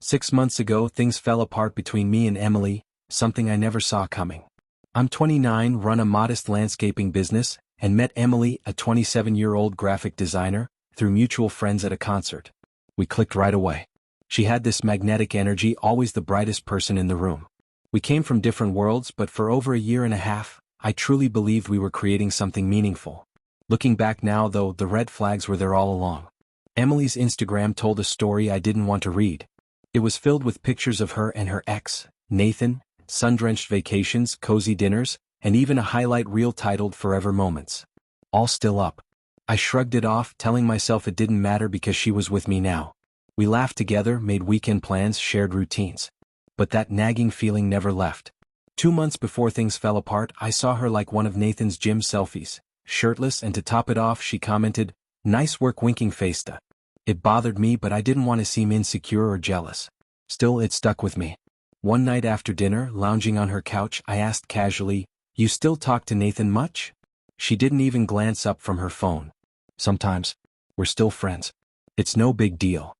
6 months ago, things fell apart between me and Emily, something I never saw coming. I'm 29, run a modest landscaping business, and met Emily, a 27-year-old graphic designer, through mutual friends at a concert. We clicked right away. She had this magnetic energy, always the brightest person in the room. We came from different worlds, but for over a year and a half, I truly believed we were creating something meaningful. Looking back now, though, the red flags were there all along. Emily's Instagram told a story I didn't want to read. It was filled with pictures of her and her ex, Nathan, sun-drenched vacations, cozy dinners, and even a highlight reel titled Forever Moments. All still up. I shrugged it off, telling myself it didn't matter because she was with me now. We laughed together, made weekend plans, shared routines. But that nagging feeling never left. 2 months before things fell apart, I saw her like one of Nathan's gym selfies, shirtless, and to top it off, she commented, "Nice work, winking face." It bothered me, but I didn't want to seem insecure or jealous. Still, it stuck with me. One night after dinner, lounging on her couch, I asked casually, "You still talk to Nathan much?" She didn't even glance up from her phone. "Sometimes. We're still friends. It's no big deal."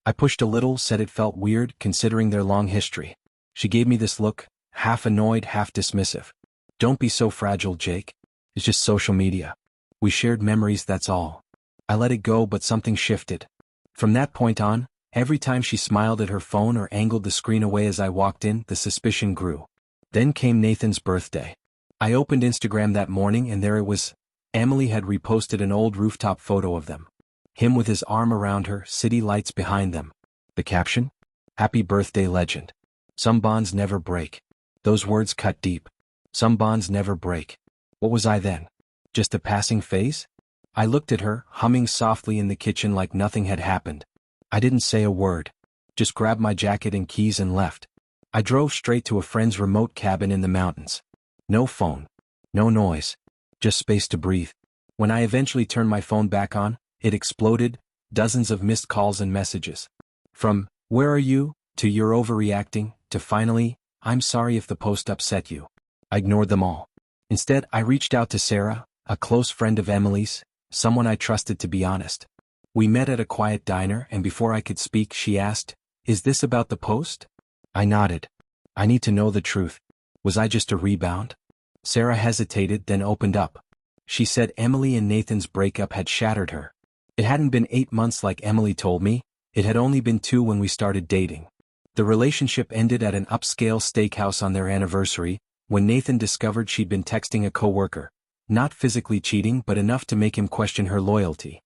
I pushed a little, said it felt weird, considering their long history. She gave me this look, half annoyed, half dismissive. "Don't be so fragile, Jake. It's just social media. We shared memories, that's all." I let it go, but something shifted. From that point on, every time she smiled at her phone or angled the screen away as I walked in, the suspicion grew. Then came Nathan's birthday. I opened Instagram that morning and there it was. Emily had reposted an old rooftop photo of them. Him with his arm around her, city lights behind them. The caption? "Happy birthday, legend. Some bonds never break." Those words cut deep. Some bonds never break. What was I then? Just a passing phase? I looked at her, humming softly in the kitchen like nothing had happened. I didn't say a word. Just grabbed my jacket and keys and left. I drove straight to a friend's remote cabin in the mountains. No phone. No noise. Just space to breathe. When I eventually turned my phone back on, it exploded, dozens of missed calls and messages. From, "Where are you?" to "You're overreacting," to finally, "I'm sorry if the post upset you." I ignored them all. Instead, I reached out to Sarah, a close friend of Emily's, someone I trusted, to be honest. We met at a quiet diner, and before I could speak, she asked, "Is this about the post?" I nodded. "I need to know the truth. Was I just a rebound?" Sarah hesitated, then opened up. She said Emily and Nathan's breakup had shattered her. It hadn't been 8 months like Emily told me, it had only been 2 when we started dating. The relationship ended at an upscale steakhouse on their anniversary, when Nathan discovered she'd been texting a coworker. Not physically cheating, but enough to make him question her loyalty.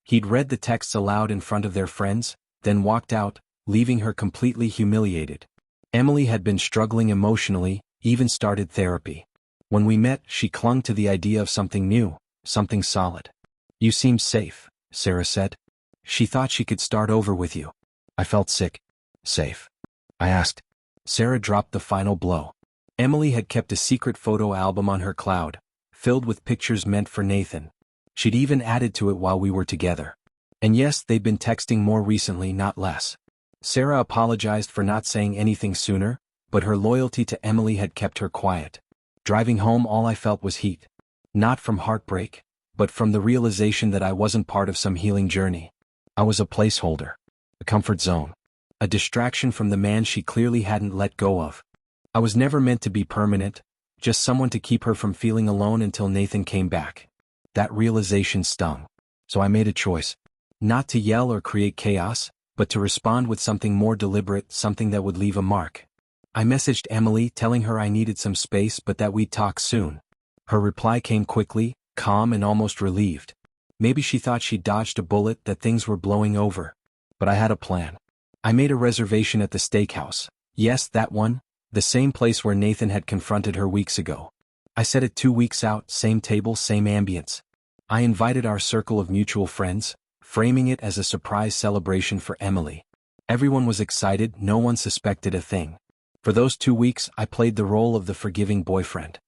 He'd read the texts aloud in front of their friends, then walked out, leaving her completely humiliated. Emily had been struggling emotionally, even started therapy. When we met, she clung to the idea of something new, something solid. "You seem safe," Sarah said. "She thought she could start over with you." I felt sick. "Safe?" I asked. Sarah dropped the final blow. Emily had kept a secret photo album on her cloud, filled with pictures meant for Nathan. She'd even added to it while we were together. And yes, they'd been texting more recently, not less. Sarah apologized for not saying anything sooner, but her loyalty to Emily had kept her quiet. Driving home, all I felt was heat. Not from heartbreak, but from the realization that I wasn't part of some healing journey. I was a placeholder, a comfort zone, a distraction from the man she clearly hadn't let go of. I was never meant to be permanent, just someone to keep her from feeling alone until Nathan came back. That realization stung. So I made a choice. Not to yell or create chaos, but to respond with something more deliberate, something that would leave a mark. I messaged Emily, telling her I needed some space but that we'd talk soon. Her reply came quickly, calm and almost relieved. Maybe she thought she'd dodged a bullet, that things were blowing over. But I had a plan. I made a reservation at the steakhouse. Yes, that one. The same place where Nathan had confronted her weeks ago. I set it 2 weeks out, same table, same ambience. I invited our circle of mutual friends, framing it as a surprise celebration for Emily. Everyone was excited, no one suspected a thing. For those 2 weeks, I played the role of the forgiving boyfriend.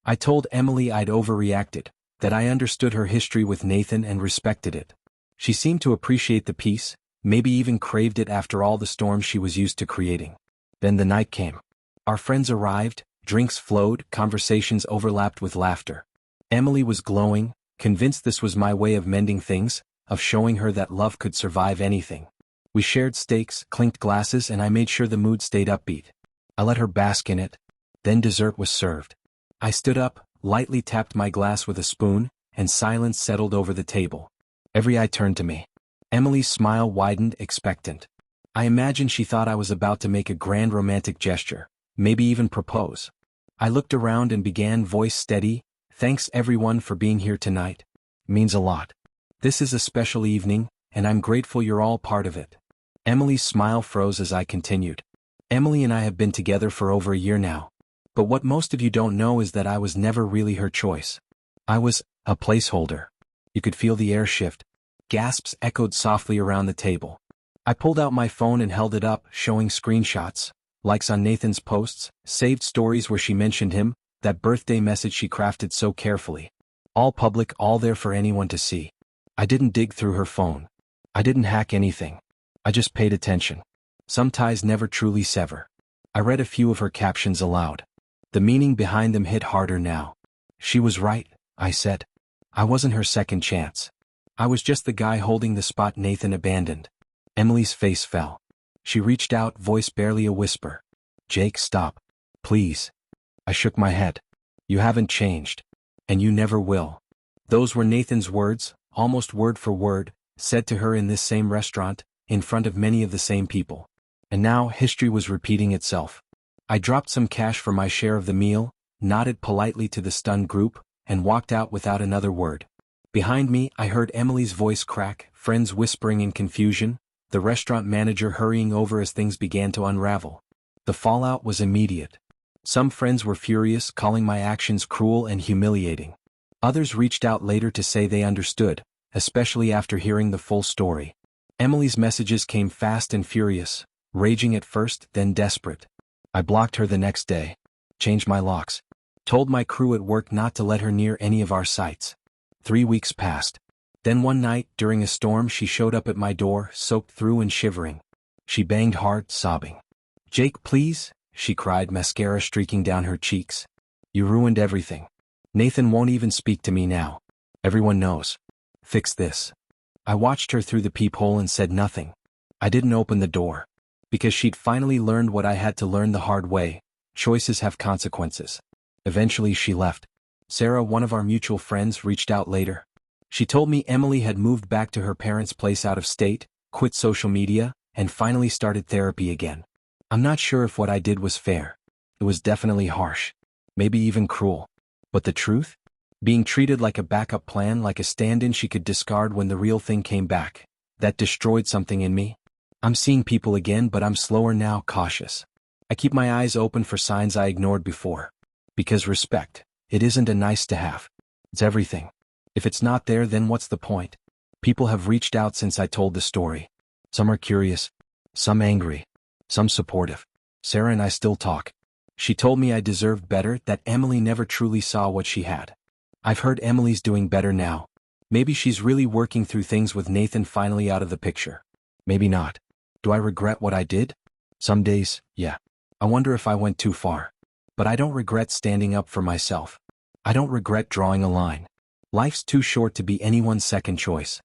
I told Emily I'd overreacted, that I understood her history with Nathan and respected it. She seemed to appreciate the peace, maybe even craved it after all the storms she was used to creating. Then the night came. Our friends arrived, drinks flowed, conversations overlapped with laughter. Emily was glowing, convinced this was my way of mending things, of showing her that love could survive anything. We shared steaks, clinked glasses, and I made sure the mood stayed upbeat. I let her bask in it. Then dessert was served. I stood up, lightly tapped my glass with a spoon, and silence settled over the table. Every eye turned to me. Emily's smile widened, expectant. I imagined she thought I was about to make a grand romantic gesture, maybe even propose. I looked around and began, voice steady, "Thanks everyone for being here tonight. Means a lot. This is a special evening, and I'm grateful you're all part of it." Emily's smile froze as I continued. "Emily and I have been together for over a year now. But what most of you don't know is that I was never really her choice. I was a placeholder." You could feel the air shift. Gasps echoed softly around the table. I pulled out my phone and held it up, showing screenshots, likes on Nathan's posts, saved stories where she mentioned him, that birthday message she crafted so carefully. All public, all there for anyone to see. I didn't dig through her phone. I didn't hack anything. I just paid attention. Some ties never truly sever. I read a few of her captions aloud. The meaning behind them hit harder now. She was right, I said. I wasn't her second chance. I was just the guy holding the spot Nathan abandoned. Emily's face fell. She reached out, voice barely a whisper. "Jake, stop. Please." I shook my head. "You haven't changed. And you never will." Those were Nathan's words, almost word for word, said to her in this same restaurant, in front of many of the same people. And now history was repeating itself. I dropped some cash for my share of the meal, nodded politely to the stunned group, and walked out without another word. Behind me, I heard Emily's voice crack, friends whispering in confusion, the restaurant manager hurrying over as things began to unravel. The fallout was immediate. Some friends were furious, calling my actions cruel and humiliating. Others reached out later to say they understood, especially after hearing the full story. Emily's messages came fast and furious, raging at first, then desperate. I blocked her the next day. Changed my locks. Told my crew at work not to let her near any of our sites. 3 weeks passed. Then one night, during a storm, she showed up at my door, soaked through and shivering. She banged hard, sobbing. "Jake, please," she cried, mascara streaking down her cheeks. "You ruined everything. Nathan won't even speak to me now. Everyone knows. Fix this." I watched her through the peephole and said nothing. I didn't open the door. Because she'd finally learned what I had to learn the hard way. Choices have consequences. Eventually she left. Sarah, one of our mutual friends, reached out later. She told me Emily had moved back to her parents' place out of state, quit social media, and finally started therapy again. I'm not sure if what I did was fair. It was definitely harsh. Maybe even cruel. But the truth? Being treated like a backup plan, like a stand-in she could discard when the real thing came back. That destroyed something in me. I'm seeing people again, but I'm slower now, cautious. I keep my eyes open for signs I ignored before. Because respect, it isn't a nice to have. It's everything. If it's not there, then what's the point? People have reached out since I told the story. Some are curious. Some angry. Some supportive. Sarah and I still talk. She told me I deserved better, that Emily never truly saw what she had. I've heard Emily's doing better now. Maybe she's really working through things with Nathan finally out of the picture. Maybe not. Do I regret what I did? Some days, yeah. I wonder if I went too far. But I don't regret standing up for myself. I don't regret drawing a line. Life's too short to be anyone's second choice.